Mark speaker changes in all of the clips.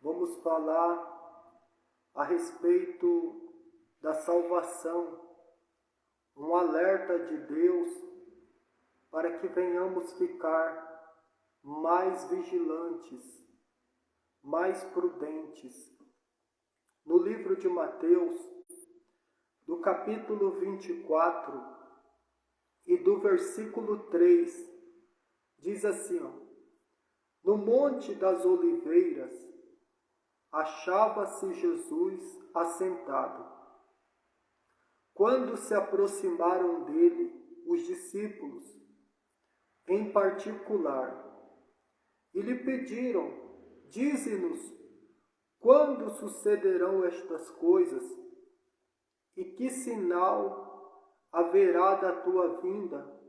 Speaker 1: vamos falar a respeito da salvação, um alerta de Deus para que venhamos ficar mais vigilantes, mais prudentes. No livro de Mateus, do capítulo 24 e do versículo 3, diz assim, no Monte das Oliveiras achava-se Jesus assentado. Quando se aproximaram dele os discípulos, em particular, e lhe pediram, dize-nos, quando sucederão estas coisas, e que sinal haverá da tua vinda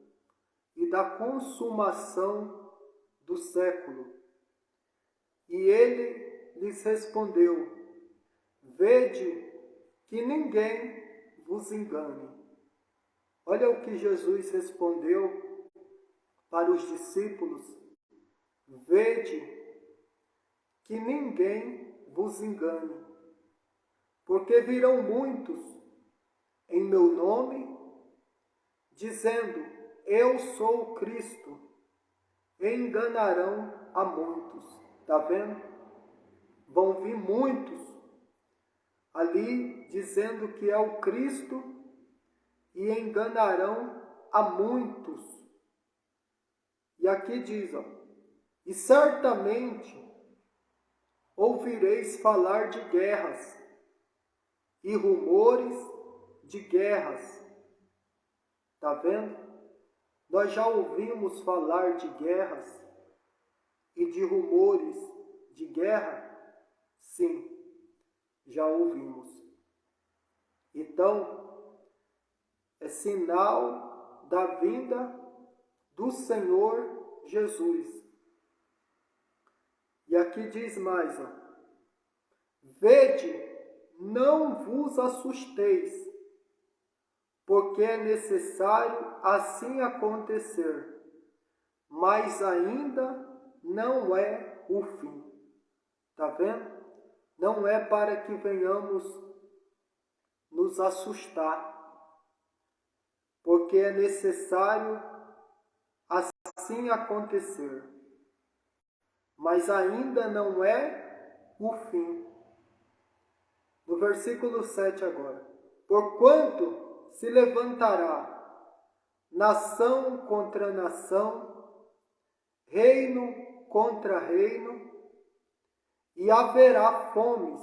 Speaker 1: e da consumação do século? E ele lhes respondeu, vede que ninguém vos engane. Olha o que Jesus respondeu para os discípulos, vede que ninguém vos engane, porque virão muitos em meu nome, dizendo, eu sou o Cristo, e enganarão a muitos. Está vendo? Vão vir muitos ali dizendo que é o Cristo e enganarão a muitos. E aqui diz, e certamente ouvireis falar de guerras e rumores de guerras. Está vendo? Nós já ouvimos falar de guerras e de rumores de guerra? Sim, já ouvimos. Então, é sinal da vinda do Senhor Jesus. E aqui diz mais, vede, não vos assusteis, porque é necessário assim acontecer, mas ainda não é o fim. Está vendo? Não é para que venhamos nos assustar, porque é necessário assim acontecer, mas ainda não é o fim. No versículo 7 agora. Porquanto se levantará nação contra nação, reino contra reino, e haverá fomes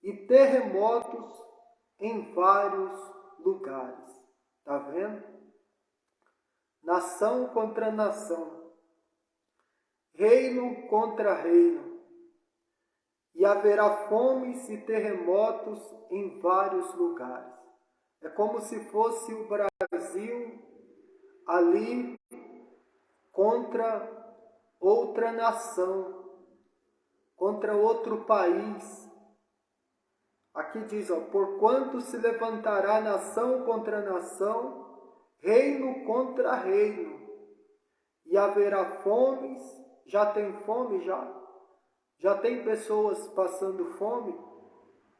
Speaker 1: e terremotos em vários lugares. Está vendo? Nação contra nação, reino contra reino, e haverá fomes e terremotos em vários lugares. É como se fosse o Brasil ali contra outra nação, contra outro país. Aqui diz, porquanto se levantará nação contra nação, reino contra reino, e haverá fomes. Já tem fome já? Já tem pessoas passando fome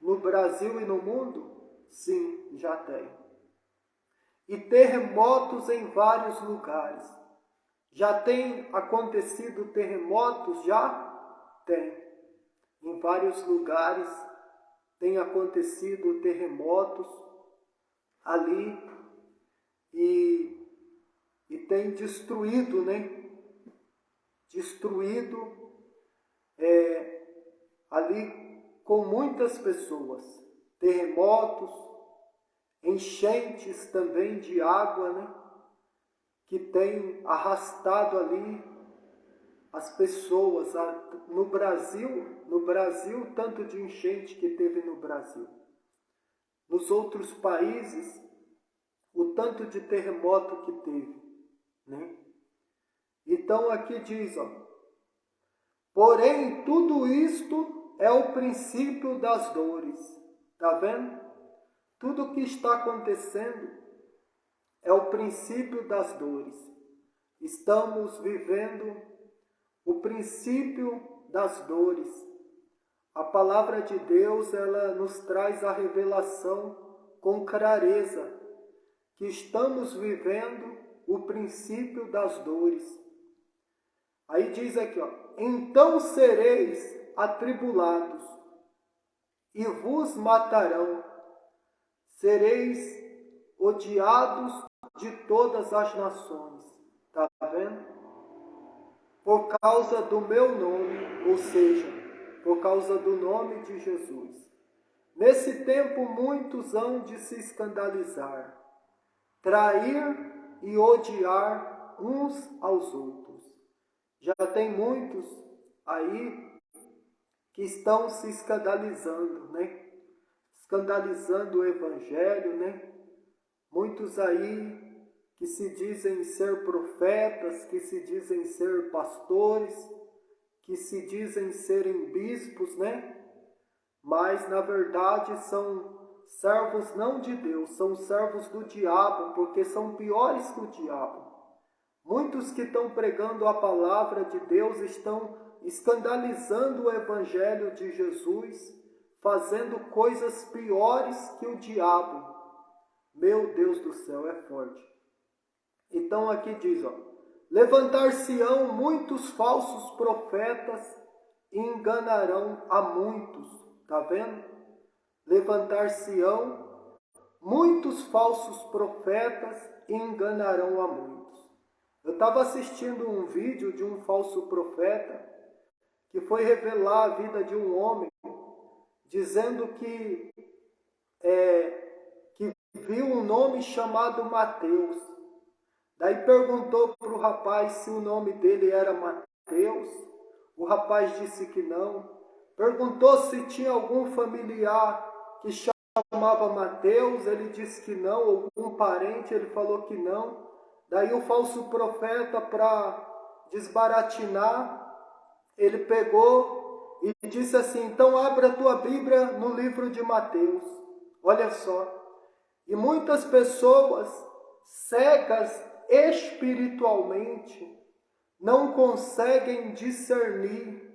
Speaker 1: no Brasil e no mundo? Sim, já tem. E terremotos em vários lugares. Já tem acontecido terremotos? Já tem. Em vários lugares tem acontecido terremotos ali e tem destruído, Destruído ali com muitas pessoas. Terremotos, enchentes também de água, que tem arrastado ali as pessoas. No Brasil, tanto de enchente que teve no Brasil. Nos outros países, o tanto de terremoto que teve, Então aqui diz, porém tudo isto é o princípio das dores. Está vendo? Tudo que está acontecendo é o princípio das dores. Estamos vivendo o princípio das dores, A palavra de Deus, ela nos traz a revelação com clareza que estamos vivendo o princípio das dores. Aí diz aqui, então sereis atribulados e vos matarão, sereis odiados de todas as nações. Está vendo? Por causa do meu nome, ou seja, por causa do nome de Jesus. Nesse tempo muitos hão de se escandalizar, trair e odiar uns aos outros. Já tem muitos aí que estão se escandalizando, né? Escandalizando o Evangelho, né? Muitos aí que se dizem ser profetas, que se dizem ser pastores, que se dizem serem bispos, né? Mas na verdade são servos não de Deus, são servos do diabo, porque são piores que o diabo. Muitos que estão pregando a palavra de Deus estão escandalizando o Evangelho de Jesus, fazendo coisas piores que o diabo. Meu Deus do céu, é forte. Então aqui diz, levantar-se-ão muitos falsos profetas e enganarão a muitos. Está vendo? Levantar-se-ão muitos falsos profetas e enganarão a muitos. Eu estava assistindo um vídeo de um falso profeta que foi revelar a vida de um homem, dizendo que viu um nome chamado Mateus. Daí perguntou para o rapaz se o nome dele era Mateus. O rapaz disse que não. Perguntou se tinha algum familiar que chamava Mateus. Ele disse que não. Algum parente, ele falou que não. Daí o falso profeta, para desbaratinar, ele pegou e disse assim, então abra a tua Bíblia no livro de Mateus. Olha só. E muitas pessoas cegas espiritualmente não conseguem discernir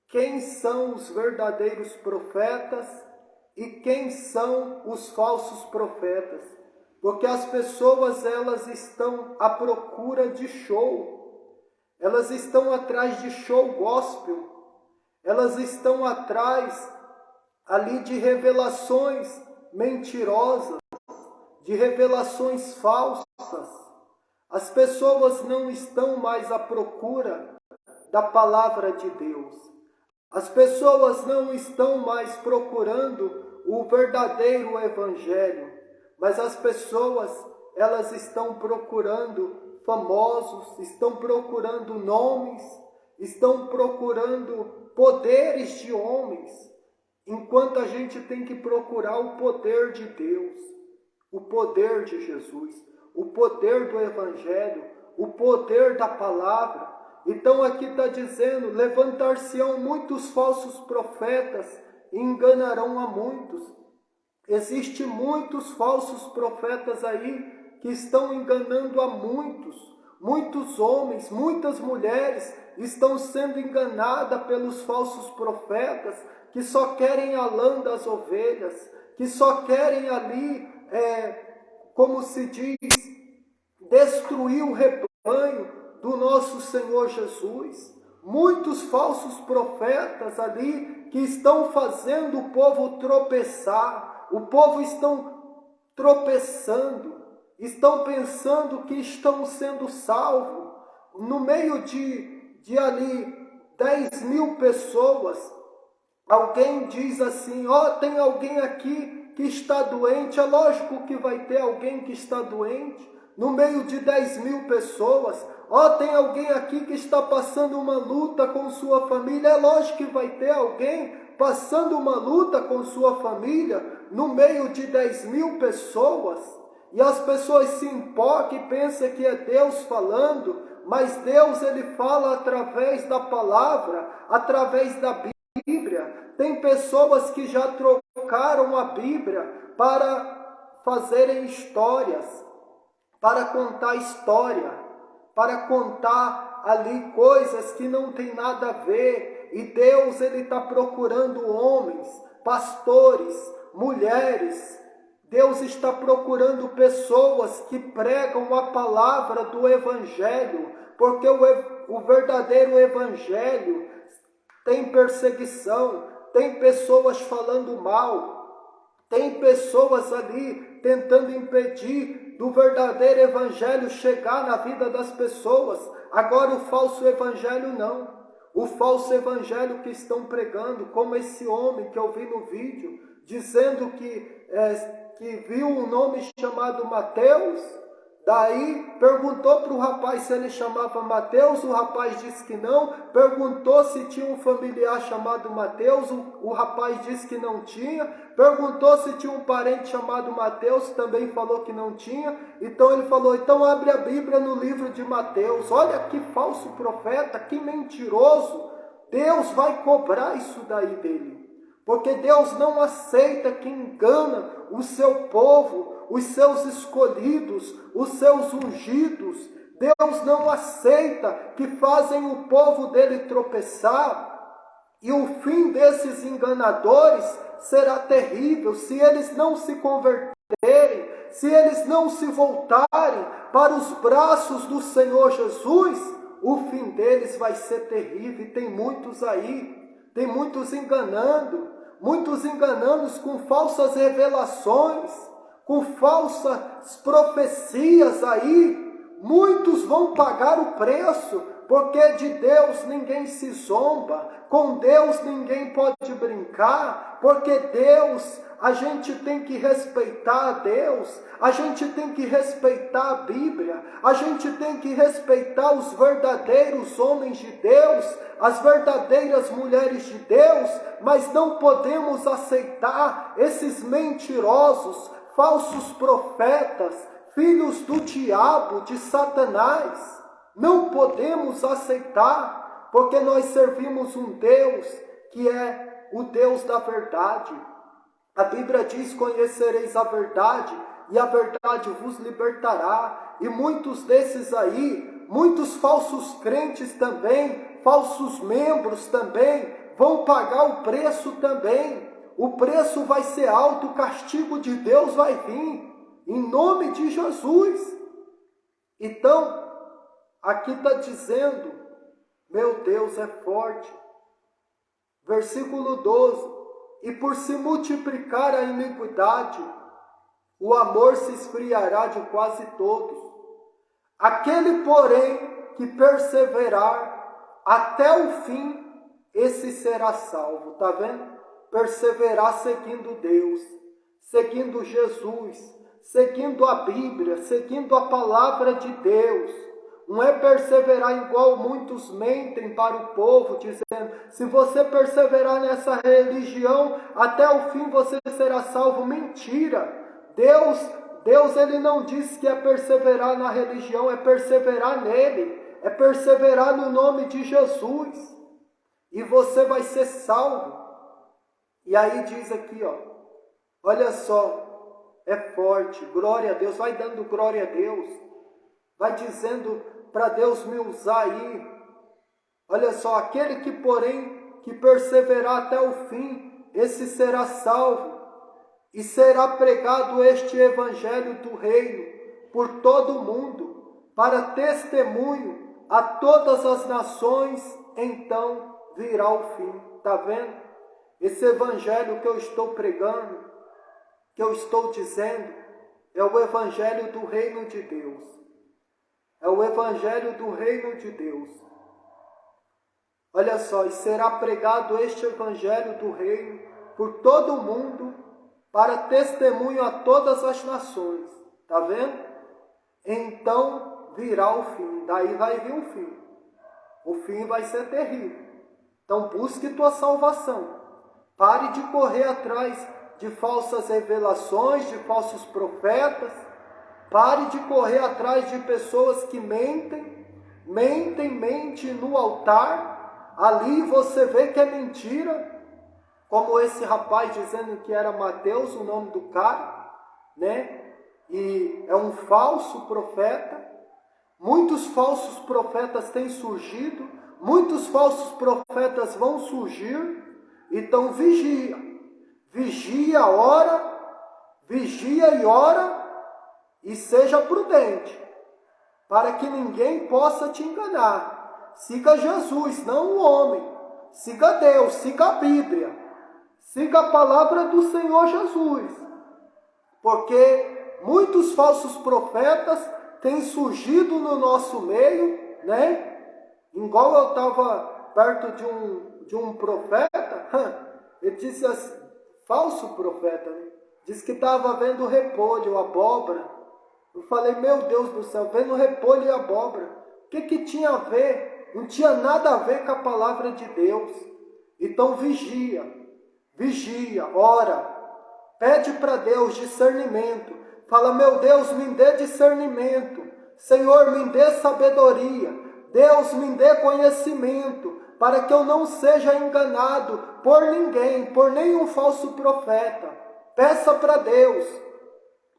Speaker 1: quem são os verdadeiros profetas e quem são os falsos profetas. Porque as pessoas, elas estão à procura de show. Elas estão atrás de show gospel. Elas estão atrás ali de revelações mentirosas, de revelações falsas. As pessoas não estão mais à procura da palavra de Deus. As pessoas não estão mais procurando o verdadeiro evangelho, mas as pessoas, elas estão procurando famosos, estão procurando nomes, estão procurando poderes de homens, enquanto a gente tem que procurar o poder de Deus, o poder de Jesus, o poder do Evangelho, o poder da palavra. Então aqui está dizendo, levantar-se-ão muitos falsos profetas e enganarão a muitos. Existem muitos falsos profetas aí que estão enganando a muitos. Muitos homens, muitas mulheres estão sendo enganadas pelos falsos profetas que só querem a lã das ovelhas, que só querem ali, como se diz, destruir o rebanho do nosso Senhor Jesus. Muitos falsos profetas ali que estão fazendo o povo tropeçar. O povo estão tropeçando, estão pensando que estão sendo salvos. No meio de ali 10.000 pessoas, alguém diz assim, tem alguém aqui que está doente. É lógico que vai ter alguém que está doente. No meio de 10.000 pessoas, tem alguém aqui que está passando uma luta com sua família. É lógico que vai ter alguém passando uma luta com sua família no meio de 10.000 pessoas. E as pessoas se empolgam e pensam que é Deus falando, mas Deus, ele fala através da palavra, através da Bíblia. Tem pessoas que já trocaram a Bíblia para fazerem histórias, para contar história, para contar ali coisas que não tem nada a ver. E Deus, Ele está procurando homens, pastores, mulheres. Deus está procurando pessoas que pregam a palavra do Evangelho, porque o verdadeiro Evangelho tem perseguição, tem pessoas falando mal, tem pessoas ali tentando impedir do verdadeiro Evangelho chegar na vida das pessoas. Agora o falso Evangelho não. O falso Evangelho que estão pregando, como esse homem que eu vi no vídeo, dizendo que viu um nome chamado Mateus, daí perguntou para o rapaz se ele chamava Mateus, o rapaz disse que não, perguntou se tinha um familiar chamado Mateus, o rapaz disse que não tinha, perguntou se tinha um parente chamado Mateus, também falou que não tinha, então ele falou, então abre a Bíblia no livro de Mateus. Olha que falso profeta, que mentiroso. Deus vai cobrar isso daí dele. Porque Deus não aceita quem engana o seu povo, os seus escolhidos, os seus ungidos. Deus não aceita que fazem o povo dele tropeçar. E o fim desses enganadores será terrível se eles não se converterem, se eles não se voltarem para os braços do Senhor Jesus. O fim deles vai ser terrível. E tem muitos aí. Tem muitos enganando com falsas revelações, com falsas profecias aí. Muitos vão pagar o preço, porque de Deus ninguém se zomba, com Deus ninguém pode brincar, porque Deus, a gente tem que respeitar a Deus, a gente tem que respeitar a Bíblia, a gente tem que respeitar os verdadeiros homens de Deus, as verdadeiras mulheres de Deus, mas não podemos aceitar esses mentirosos, falsos profetas, filhos do diabo, de Satanás. Não podemos aceitar, porque nós servimos um Deus que é o Deus da verdade. A Bíblia diz, conhecereis a verdade, e a verdade vos libertará. E muitos desses aí, muitos falsos crentes também, falsos membros também, vão pagar o preço também. O preço vai ser alto, o castigo de Deus vai vir, em nome de Jesus. Então, aqui está dizendo, meu Deus, é forte. Versículo 12. E por se multiplicar a iniquidade, o amor se esfriará de quase todos. Aquele, porém, que perseverar até o fim, esse será salvo. Está vendo? Perseverar seguindo Deus, seguindo Jesus, seguindo a Bíblia, seguindo a palavra de Deus. Não é perseverar igual muitos mentem para o povo, dizendo, se você perseverar nessa religião, até o fim você será salvo. Mentira! Deus ele não disse que é perseverar na religião, é perseverar nele, é perseverar no nome de Jesus. E você vai ser salvo. E aí diz aqui, ó, olha só, é forte, glória a Deus, vai dando glória a Deus, vai dizendo para Deus me usar aí. Olha só, aquele que porém que perseverar até o fim, esse será salvo, e será pregado este evangelho do reino por todo o mundo, para testemunho a todas as nações, então virá o fim. Está vendo? Esse evangelho que eu estou pregando, que eu estou dizendo, é o evangelho do reino de Deus. É o evangelho do reino de Deus. Olha só, e será pregado este evangelho do reino por todo o mundo, para testemunho a todas as nações. Está vendo? Então virá o fim. Daí vai vir o fim. O fim vai ser terrível. Então busque tua salvação. Pare de correr atrás de falsas revelações, de falsos profetas. Pare de correr atrás de pessoas que mentem no altar. Ali você vê que é mentira. Como esse rapaz dizendo que era Mateus, o nome do cara, né? E é um falso profeta. Muitos falsos profetas têm surgido, muitos falsos profetas vão surgir, então vigia. Vigia e ora, e seja prudente, para que ninguém possa te enganar. Siga Jesus, não o homem. Siga Deus, siga a Bíblia. Siga a palavra do Senhor Jesus. Porque muitos falsos profetas têm surgido no nosso meio, né? Igual eu estava perto de um profeta, ele disse assim, falso profeta, né? Disse que estava vendo repolho, abóbora. Eu falei, meu Deus do céu, vendo repolho e abóbora. O que tinha a ver? Não tinha nada a ver com a palavra de Deus. Então vigia, ora, pede para Deus discernimento. Fala, meu Deus, me dê discernimento. Senhor, me dê sabedoria. Deus, me dê conhecimento, para que eu não seja enganado por ninguém, por nenhum falso profeta. Peça para Deus,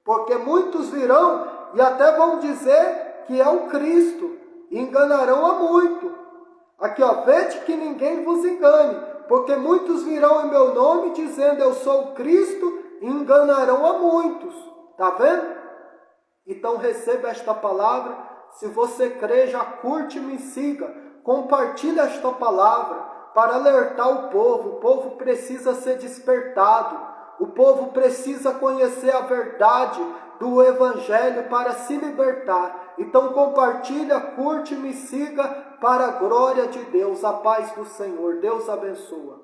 Speaker 1: porque muitos virão e até vão dizer que é o Cristo, e enganarão a muito. Aqui, ó, vede que ninguém vos engane, porque muitos virão em meu nome dizendo eu sou o Cristo, e enganarão a muitos. Tá vendo? Então receba esta palavra. Se você crê, já curte e me siga. Compartilhe esta palavra para alertar o povo. O povo precisa ser despertado. O povo precisa conhecer a verdade do Evangelho para se libertar. Então compartilha, curte e me siga para a glória de Deus. A paz do Senhor. Deus abençoa.